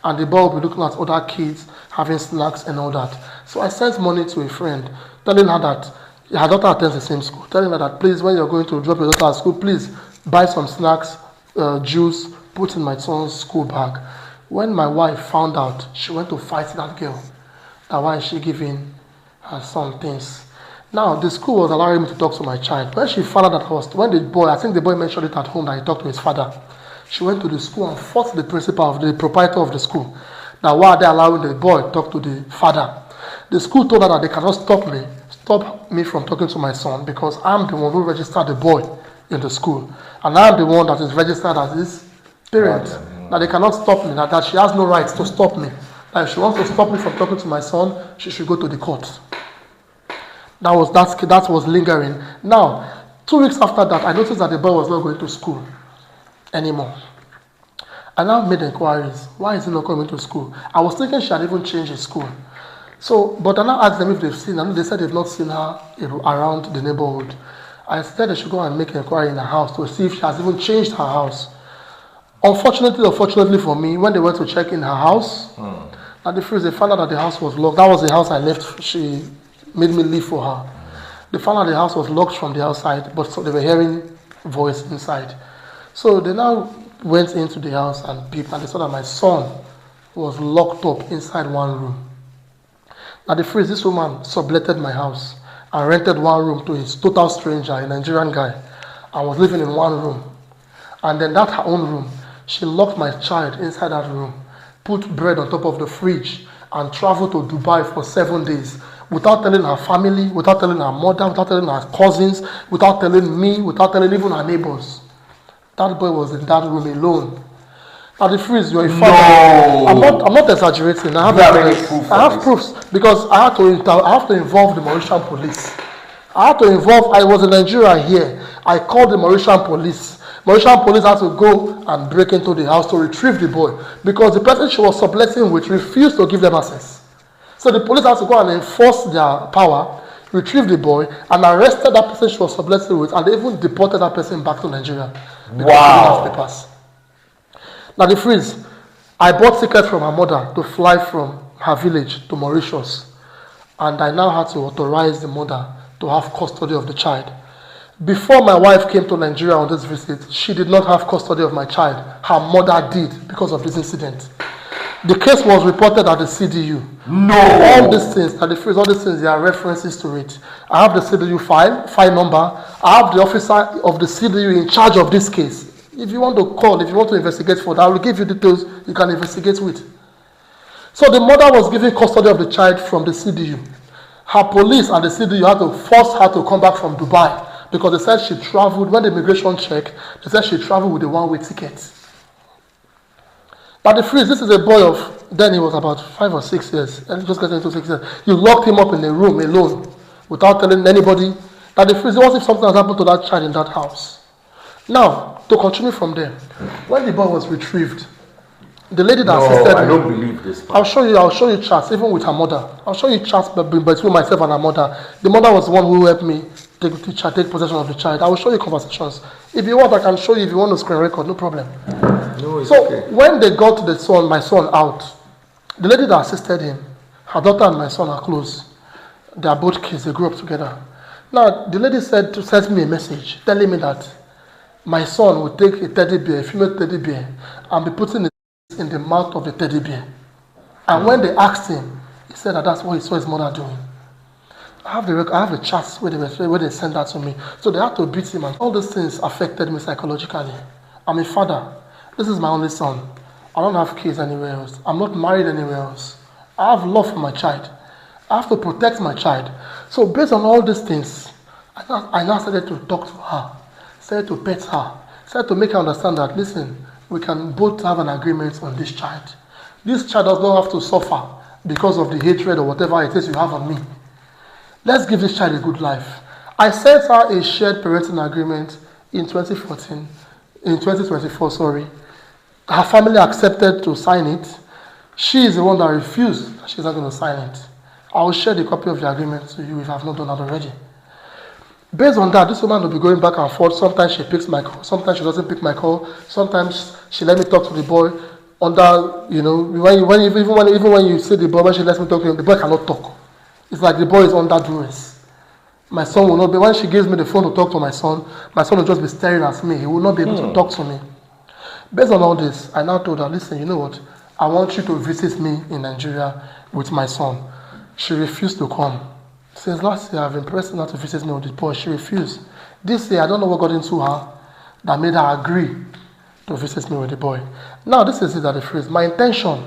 And the boy will be looking at other kids having snacks and all that. So I sent money to a friend, telling her that her daughter attends the same school, telling her that please, when you're going to drop your daughter at school, please buy some snacks, juice, put in my son's school bag. When my wife found out, she went to fight that girl. That why is she giving her son things? Now, the school was allowing me to talk to my child. When she found out that I think the boy mentioned it at home that he talked to his father. She went to the school and fought the proprietor of the school. Now, why are they allowing the boy to talk to the father? The school told her that they cannot stop me from talking to my son because I'm the one who registered the boy in the school. And I'm the one that is registered as his parent. Now, they cannot stop me. That she has no rights to stop me. Now, if she wants to stop me from talking to my son, she should go to the court. That was lingering. Now, 2 weeks after that, I noticed that the boy was not going to school anymore. I now made inquiries. Why is he not coming to school? I was thinking she had even changed his school. So, but I now asked them if they've seen her. They said they've not seen her around the neighborhood. I said they should go and make an inquiry in her house to see if she has even changed her house. Unfortunately for me, when they went to check in her house, At the first, they found out that the house was locked. That was the house I left. She made me leave for her. They found out the house was locked from the outside, but so they were hearing voice inside. So they now went into the house and peeped, and they saw that my son was locked up inside one room. At the first, this woman subletted my house and rented one room to a total stranger, a Nigerian guy, and was living in one room. And then that her own room, she locked my child inside that room, put bread on top of the fridge, and traveled to Dubai for 7 days without telling her family, without telling her mother, without telling her cousins, without telling me, without telling even her neighbors. That boy was in that room alone. At the freeze, you're a father. I'm not exaggerating. I have proofs because I have to involve the Mauritian police. I was in Nigeria here. I called the Mauritian police. Mauritian police had to go and break into the house to retrieve the boy because the person she was subletting with refused to give them access. So the police had to go and enforce their power, retrieve the boy, and arrested that person she was subletting with, and they even deported that person back to Nigeria because she didn't have papers. Now the freeze, I bought tickets from her mother to fly from her village to Mauritius, and I now had to authorize the mother to have custody of the child. Before my wife came to Nigeria on this visit, she did not have custody of my child. Her mother did because of this incident. The case was reported at the CDU. No. All these things, at the freeze, all these things, there are references to it. I have the CDU file number. I have the officer of the CDU in charge of this case. If you want to call, if you want to investigate further, I will give you details you can investigate with. So the mother was given custody of the child from the CDU. Her police and the CDU had to force her to come back from Dubai because they said she traveled, when the immigration checked, they said she traveled with a one-way ticket. But the freeze, this is a boy of, then he was about 5 or 6 years, and just getting into 6 years. You locked him up in a room alone without telling anybody. That the freeze, it was if something has happened to that child in that house. Now, to continue from there, when the boy was retrieved, the lady that assisted me. I don't believe this part. I'll show you chats, even with her mother. I'll show you chats between myself and her mother. The mother was the one who helped me take possession of the child. I will show you conversations. If you want, I can show you if you want to screen record, no problem. No, it's So okay. when they got my son out, the lady that assisted him, her daughter and my son are close. They are both kids, they grew up together. Now, the lady sent me a message telling me that my son would take a teddy bear, a female teddy bear, and be putting it in the mouth of the teddy bear. And when they asked him, he said that that's what he saw his mother doing. I have the chats where they sent that to me. So they had to beat him, and all these things affected me psychologically. I'm a father. This is my only son. I don't have kids anywhere else. I'm not married anywhere else. I have love for my child. I have to protect my child. So based on all these things, I now started to talk to her, started to pet her, started to make her understand that, listen, we can both have an agreement on this child. This child does not have to suffer because of the hatred or whatever it is you have on me. Let's give this child a good life. I sent her a shared parenting agreement in 2024, sorry. Her family accepted to sign it. She is the one that refused. She's not going to sign it. I will share the copy of the agreement to you if I have not done that already. Based on that, this woman will be going back and forth. Sometimes she picks my call. Sometimes she doesn't pick my call. Sometimes she let me talk to the boy. Even when you see the boy, when she lets me talk to him, the boy cannot talk. It's like the boy is under duress. My son will not be, when she gives me the phone to talk to my son will just be staring at me. He will not be able to talk to me. Based on all this, I now told her, listen, you know what? I want you to visit me in Nigeria with my son. She refused to come. Since last year, I've been pressing her to visit me with the boy. She refused. This year, I don't know what got into her that made her agree to visit me with the boy. Now, this is it at the phrase. My intention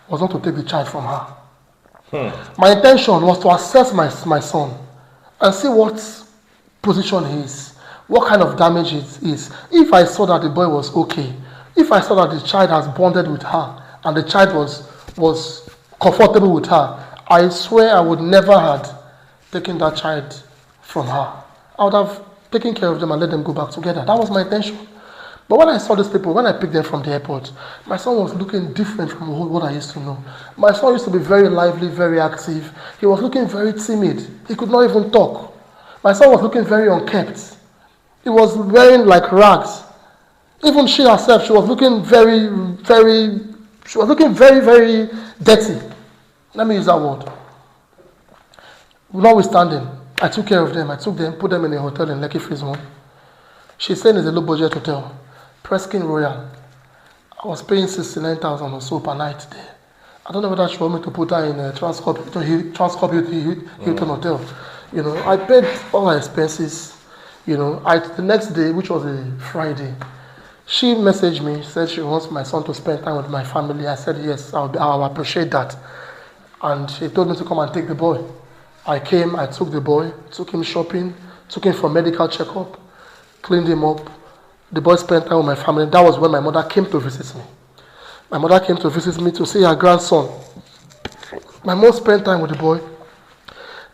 was not to take the child from her. My intention was to assess my son and see what position he is, what kind of damage it is. If I saw that the boy was okay, if I saw that the child has bonded with her and the child was comfortable with her, I swear I would never have taken that child from her. I would have taken care of them and let them go back together. That was my intention. But when I saw these people, when I picked them from the airport, my son was looking different from what I used to know. My son used to be very lively, very active. He was looking very timid. He could not even talk. My son was looking very unkempt. He was wearing like rags. Even she herself, she was looking very, very dirty. Let me use that word. Notwithstanding, I took care of them. I took them, put them in a hotel in Lekki Phase 1. She's staying in a low budget hotel, Preskin Royal. I was paying 69,000 or so per night there. I don't know whether she want me to put her in a Transcorp Hilton Hotel. You know, I paid all her expenses. You know, the next day, which was a Friday, she messaged me, said she wants my son to spend time with my family. I said, yes, I'll appreciate that. And she told me to come and take the boy. I came, I took the boy, took him shopping, took him for medical checkup, cleaned him up. The boy spent time with my family. That was when my mother came to visit me. My mother came to visit me to see her grandson. My mom spent time with the boy.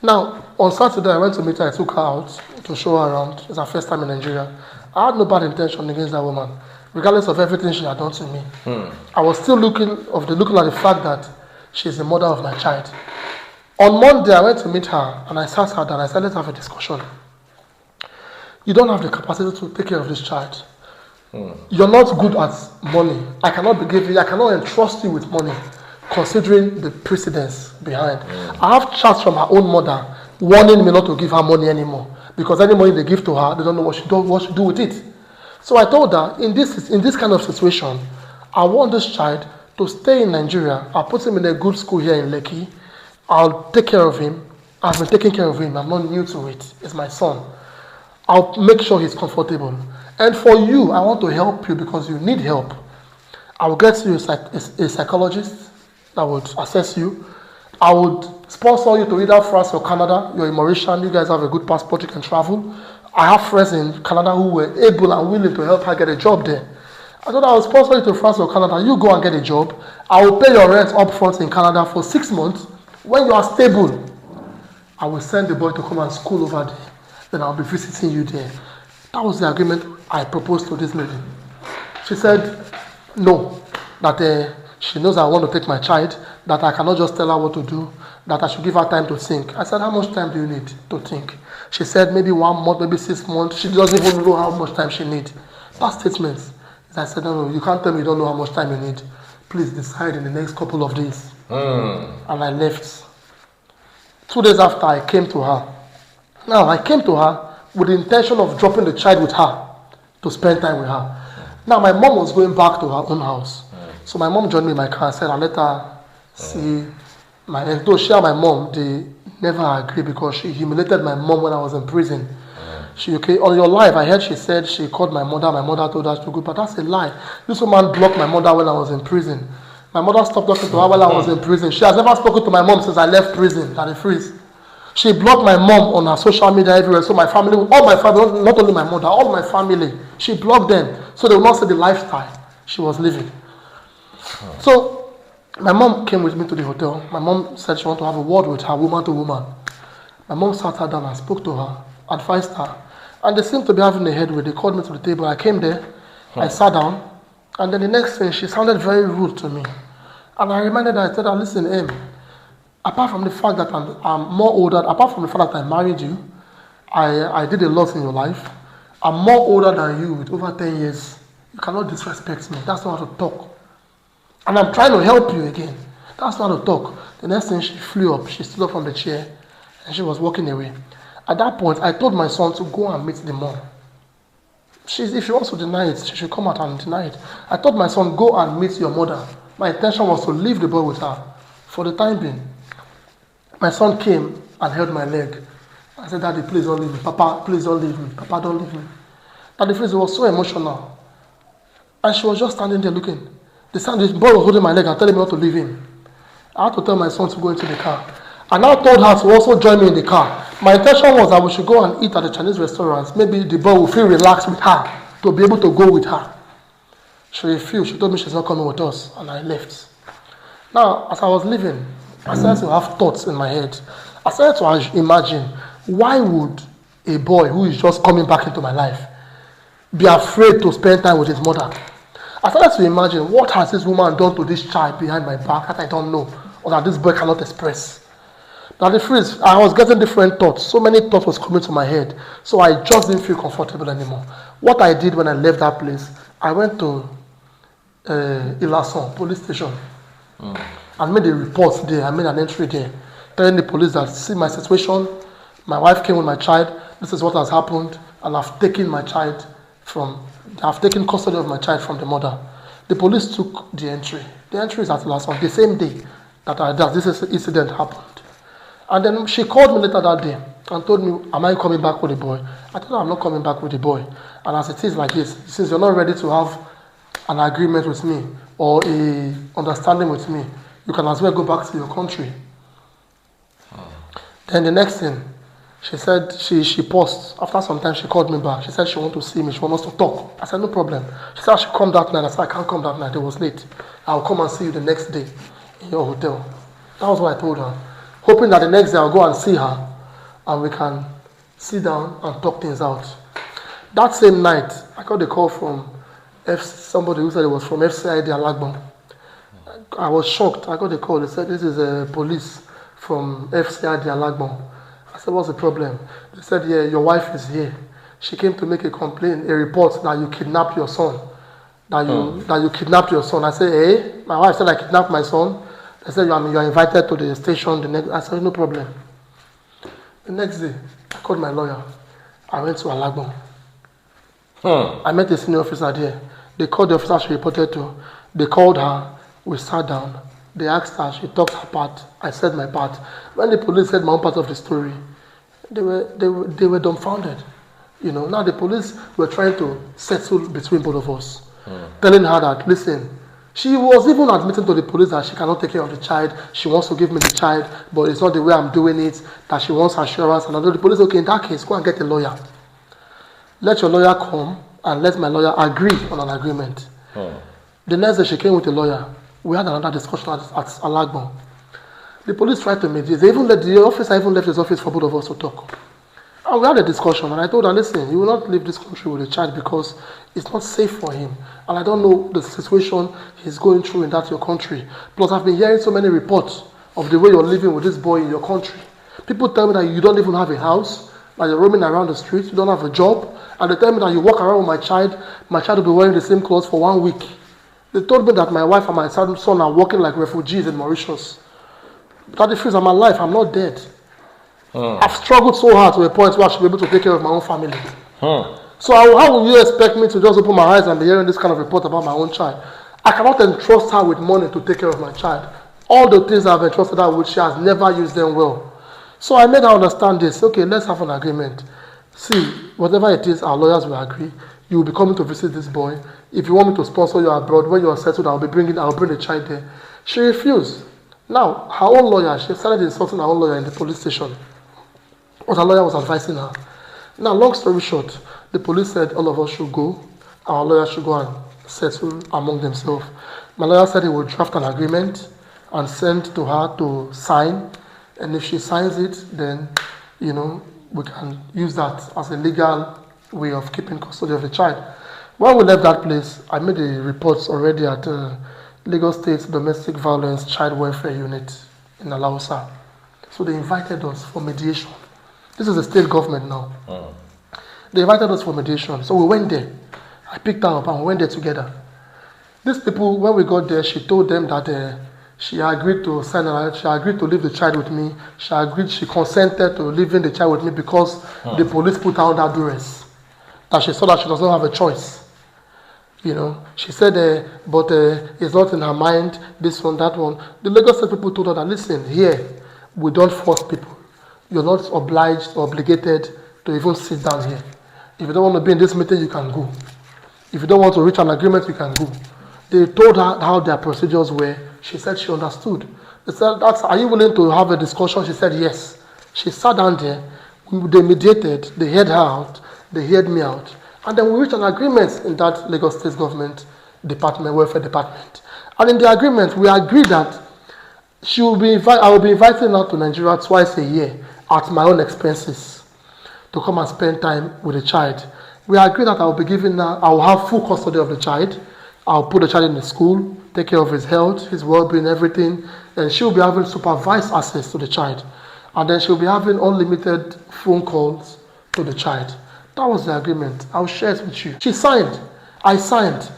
Now, on Saturday, I went to meet her. I took her out to show her around. It's her first time in Nigeria. I had no bad intention against that woman, regardless of everything she had done to me. I was still looking at the fact that she's the mother of my child. On Monday, I went to meet her, and I sat her down. I said, let's have a discussion. You don't have the capacity to take care of this child. You're not good at money. I cannot entrust you with money, considering the precedence behind. I have chats from her own mother warning me not to give her money anymore, because any money they give to her, they don't know what she do with it. So I told her, in this kind of situation, I want this child to stay in Nigeria. I'll put him in a good school here in Lekki. I'll take care of him. I've been taking care of him. I'm not new to it. It's my son. I'll make sure he's comfortable. And for you, I want to help you because you need help. I will get you a psychologist that would assess you. I would sponsor you to either France or Canada. You're a Mauritian. You guys have a good passport. You can travel. I have friends in Canada who were able and willing to help her get a job there. I thought I would sponsor you to France or Canada. You go and get a job. I will pay your rent up front in Canada for 6 months. When you are stable, I will send the boy to come and school over there. Then I'll be visiting you there. That was the agreement I proposed to this lady. She said, no, that she knows I want to take my child, that I cannot just tell her what to do, that I should give her time to think. I said, how much time do you need to think? She said, maybe 1 month, maybe 6 months. She doesn't even know how much time she needs. That statement. I said, no, you can't tell me you don't know how much time you need. Please decide in the next couple of days. And I left. 2 days after, I came to her. Now, I came to her with the intention of dropping the child with her to spend time with her. Now, my mom was going back to her own house. So my mom joined me in my car and said, I'll let her see my ex. Though she and my mom, they never agreed because she humiliated my mom when I was in prison. On your life, I heard she said she called my mother told her to go, but that's a lie. This woman blocked my mother when I was in prison. My mother stopped talking to her while I was in prison. She has never spoken to my mom since I left prison at the freeze. She blocked my mom on her social media everywhere. So my family, all my family, not only my mother, all my family, she blocked them so they will not see the lifestyle she was living. So my mom came with me to the hotel. My mom said she wanted to have a word with her, woman to woman. My mom sat her down and spoke to her, advised her. And they seemed to be having a headway. They called me to the table. I came there. I sat down. And then the next thing, she sounded very rude to me. And I reminded her, I said, listen, Em, apart from the fact that I'm more older, apart from the fact that I married you, I did a lot in your life. I'm more older than you with over 10 years. You cannot disrespect me. That's not how to talk. And I'm trying to help you again. That's not how to talk. The next thing, she flew up. She stood up from the chair and she was walking away. At that point, I told my son to go and meet the mom. If she wants to deny it, she should come out and deny it. I told my son, go and meet your mother. My intention was to leave the boy with her for the time being. My son came and held my leg. I said, Daddy, please don't leave me. Papa, please don't leave me. Papa, don't leave me. Daddy, please, it was so emotional. And she was just standing there looking. The boy was holding my leg and telling me not to leave him. I had to tell my son to go into the car. I now told her to also join me in the car. My intention was that we should go and eat at the Chinese restaurants. Maybe the boy will feel relaxed with her to be able to go with her. She refused. She told me she's not coming with us, and I left. Now, as I was leaving, I started to have thoughts in my head. I started to imagine, why would a boy who is just coming back into my life be afraid to spend time with his mother? I started to imagine, what has this woman done to this child behind my back that I don't know, or that this boy cannot express? Now the freeze, I was getting different thoughts. So many thoughts was coming to my head. So I just didn't feel comfortable anymore. What I did when I left that place, I went to Ilason police station. and made a report there. I made an entry there, telling the police that, see my situation, my wife came with my child, this is what has happened, and I've taken custody of my child from the mother. The police took the entry. The entry is at last on the same day that this incident happened. And then she called me later that day and told me, am I coming back with the boy? I told her I'm not coming back with the boy. And as it is like this, since you're not ready to have an agreement with me or a understanding with me, you can as well go back to your country. Then the next thing, she said, she paused. After some time, she called me back. She said she wanted to see me. She wants us to talk. I said, no problem. She said, I should come that night. I said, I can't come that night. It was late. I'll come and see you the next day in your hotel. That was what I told her. Hoping that the next day I'll go and see her and we can sit down and talk things out. That same night, I got a call from somebody who said it was from FCID Alagbon. I was shocked. I got a call. They said, this is a police from FCID Alagbon. I said, what's the problem? They said, yeah, your wife is here. She came to make a complaint, a report that you kidnapped your son. That you kidnapped your son. I said, hey, my wife said I kidnapped my son. They said, you are invited to the station. I said, no problem. The next day, I called my lawyer. I went to Alagbon. I met a senior officer there. They called the officer she reported to. They called her. We sat down. They asked her. She talked her part. I said my part. When the police said my own part of the story, they were dumbfounded. You know, now the police were trying to settle between both of us, telling her that, listen, she was even admitting to the police that she cannot take care of the child. She wants to give me the child, but it's not the way I'm doing it, that she wants assurance. And I told the police, okay, in that case, go and get a lawyer. Let your lawyer come and let my lawyer agree on an agreement. The next day she came with a lawyer. We had another discussion at Alagbon. The police tried to mediate. The officer even left his office for both of us to talk. And we had a discussion, and I told her, listen, you will not leave this country with a child because it's not safe for him. And I don't know the situation he's going through in that your country. Plus, I've been hearing so many reports of the way you're living with this boy in your country. People tell me that you don't even have a house, that you're roaming around the streets, you don't have a job, and they tell me that you walk around with my child will be wearing the same clothes for 1 week. They told me that my wife and my son are walking like refugees in Mauritius. That the I'm alive, I'm not dead. I've struggled so hard to a point where I should be able to take care of my own family. So how will you expect me to just open my eyes and be hearing this kind of report about my own child? I cannot entrust her with money to take care of my child. All the things I've entrusted her with, she has never used them well. So I made her understand this. Okay, let's have an agreement. See, whatever it is, our lawyers will agree. You will be coming to visit this boy. If you want me to sponsor you abroad, when you are settled, I'll bring the child there. She refused. Now, her own lawyer, she started insulting her own lawyer in the police station. What her lawyer was advising her. Now, long story short, the police said all of us should go. Our lawyer should go and settle among themselves. My lawyer said he would draft an agreement and send to her to sign. And if she signs it, then, you know, we can use that as a legal way of keeping custody of the child. When we left that place, I made the reports already at Lagos State Domestic Violence Child Welfare Unit in Alausa. So they invited us for mediation. This is the state government now. They invited us for mediation. So we went there. I picked her up and we went there together. These people, when we got there, she told them that she agreed to she agreed to leave the child with me. She consented to leaving the child with me because the police put her under duress. That she saw that she does not have a choice. You know, she said, but it's not in her mind, this one, that one. The Lagos State people told her that, listen, here, we don't force people. You're not obliged or obligated to even sit down here. If you don't want to be in this meeting, you can go. If you don't want to reach an agreement, you can go. They told her how their procedures were. She said she understood. They said, are you willing to have a discussion? She said, yes. She sat down there. They mediated. They heard her out. They heard me out. And then we reached an agreement in that Lagos State Government Department, Welfare Department. And in the agreement, we agreed that I will be inviting her to Nigeria twice a year at my own expenses to come and spend time with the child. We agreed that I will have full custody of the child. I'll put the child in the school, take care of his health, his well-being, everything. And she'll be having supervised access to the child. And then she'll be having unlimited phone calls to the child. That was the agreement. I'll share it with you. She signed. I signed.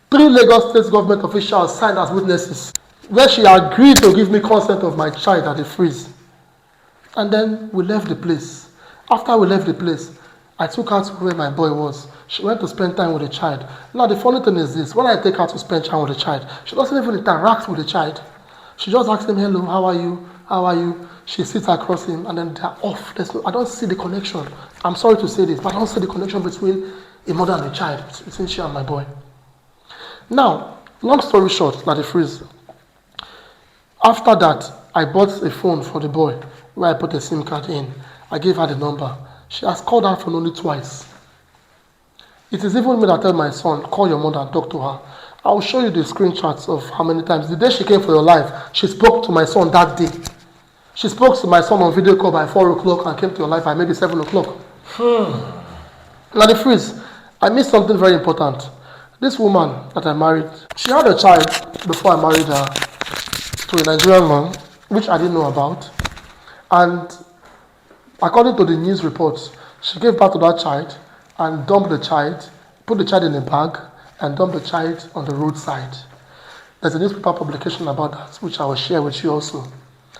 3 Lagos State government officials signed as witnesses. where she agreed to give me consent of my child at the freeze. And then we left the place. After we left the place, I took her to where my boy was. She went to spend time with the child. Now the funny thing is this, when I take her to spend time with the child, she doesn't even interact with the child. She just asks him, hello, how are you? How are you? She sits across him and then they're off. I don't see the connection. I'm sorry to say this, but I don't see the connection between a mother and a child, between she and my boy. Now, long story short, like the freeze. After that, I bought a phone for the boy where I put a SIM card in. I gave her the number. She has called her phone only twice. It is even me that tell my son, call your mother and talk to her. I will show you the screenshots of how many times. The day she came for your life, she spoke to my son that day. She spoke to my son on video call by 4 o'clock and came to your life by maybe 7 o'clock. Now the freeze, I missed something very important. This woman that I married, she had a child before I married her to a Nigerian man, which I didn't know about. And according to the news reports, she gave birth to that child and dumped the child, put the child in a bag, and dumped the child on the roadside. There's a newspaper publication about that, which I will share with you also.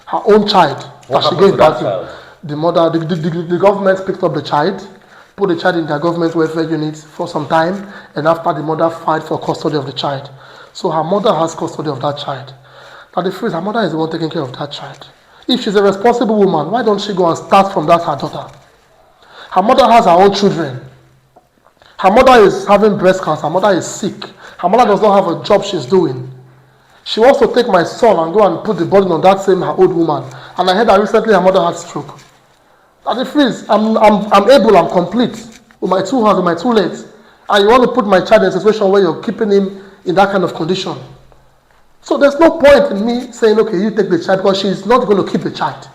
Her own child What that she happened gave to that birth to. child? The mother, the government picked up the child, put the child in their government welfare unit for some time, and after the mother filed for custody of the child. So her mother has custody of that child. Now the phrase, her mother is the one taking care of that child. If she's a responsible woman, why don't she go and start from that her daughter? Her mother has her own children. Her mother is having breast cancer. Her mother is sick. Her mother does not have a job she's doing. She wants to take my son and go and put the burden on that same her old woman. And I heard that recently her mother had stroke. At the freeze, I'm able, I'm complete with my 2 hands and my 2 legs. And you want to put my child in a situation where you're keeping him in that kind of condition. So there's no point in me saying, okay, you take the child, because she's not going to keep the child.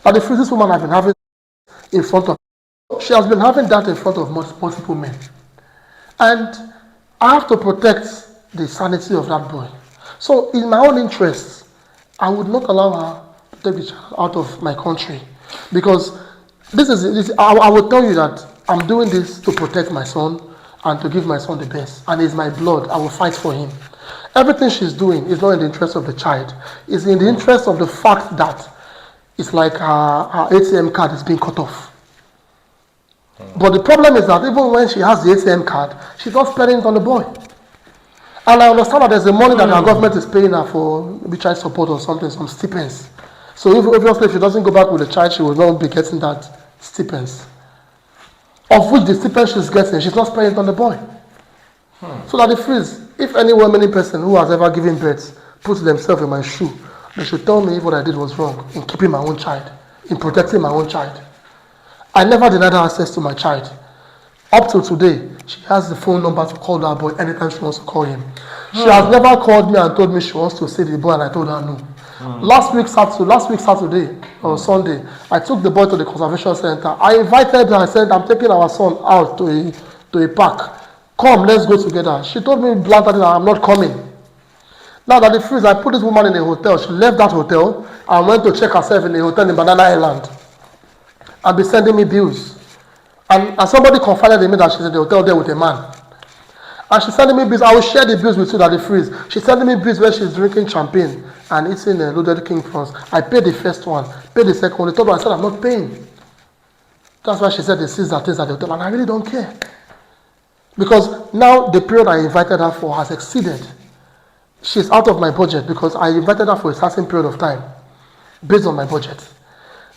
At the freeze, this woman has been having in front of, she has been having that in front of multiple men. And I have to protect the sanity of that boy. So in my own interest, I would not allow her to take the child out of my country. Because I will tell you that I'm doing this to protect my son and to give my son the best. And it's my blood. I will fight for him. Everything she's doing is not in the interest of the child. It's in the interest of the fact that it's like her ATM card is being cut off. But the problem is that even when she has the ATM card, she's not spending it on the boy. And I understand that there's the money that our government is paying her for maybe child support or something, some stipends. So obviously if she doesn't go back with the child, she will not be getting that stipends. Of which the stipend she's getting, she's not spending it on the boy. So that the freeze, if any woman person who has ever given birth puts themselves in my shoe, they should tell me if what I did was wrong in keeping my own child, in protecting my own child. I never denied her access to my child. Up till today, she has the phone number to call that boy anytime she wants to call him. She has never called me and told me she wants to see the boy, and I told her no. Last week Saturday or Sunday, I took the boy to the conservation center. I invited her. I said, I'm taking our son out to a park. Come, let's go together. She told me bluntly that I'm not coming. Now that the freeze, I put this woman in a hotel. She left that hotel and went to check herself in a hotel in Banana Island and be sending me bills. And somebody confided in me that she's in the hotel there with a man. And she's sending me bills. I will share the bills with you that the freeze. She's sending me bills where she's drinking champagne and eating loaded king prawns. I paid the first one, paid the second one. The third one, I said I'm not paying. That's why she said they seized her things at the hotel, and I really don't care. Because now the period I invited her for has exceeded. She's out of my budget because I invited her for a certain period of time based on my budget.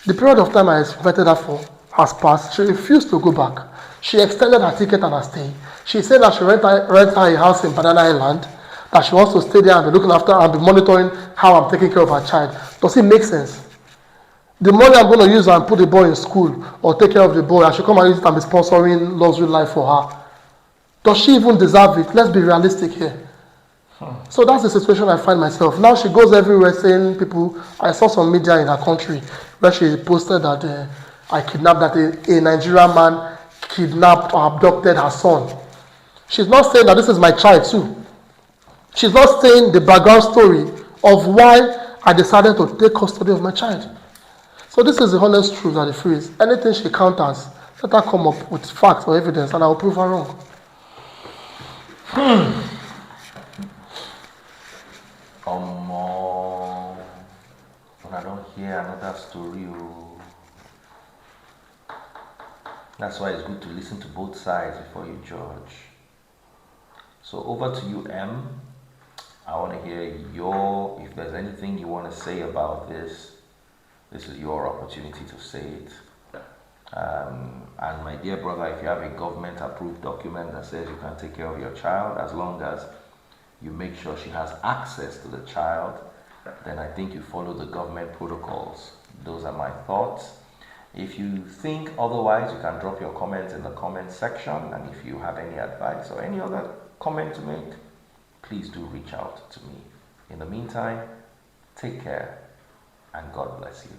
The period of time I invited her for has passed. She refused to go back. She extended her ticket and her stay. She said that she rent her a house in Banana Island, that she wants to stay there and be looking after and be monitoring how I'm taking care of her child. Does it make sense? The money I'm going to use and put the boy in school or take care of the boy, I should come and use it and be sponsoring luxury life for her. Does she even deserve it? Let's be realistic here. So that's the situation I find myself. Now she goes everywhere saying people, I saw some media in her country where she posted that I kidnapped, that a Nigerian man kidnapped or abducted her son. She's not saying that this is my child too. She's not saying the background story of why I decided to take custody of my child. So this is the honest truth that the freeze. Anything she counters, let her come up with facts or evidence and I will prove her wrong. hear another story. Oh. That's why it's good to listen to both sides before you judge. So over to you, M. I want to hear if there's anything you want to say about this, this is your opportunity to say it. And my dear brother, if you have a government approved document that says you can take care of your child, as long as you make sure she has access to the child, then I think you follow the government protocols. Those are my thoughts. If you think otherwise, you can drop your comments in the comment section, and if you have any advice or any other comment to make, please do reach out to me. In the meantime, take care and God bless you.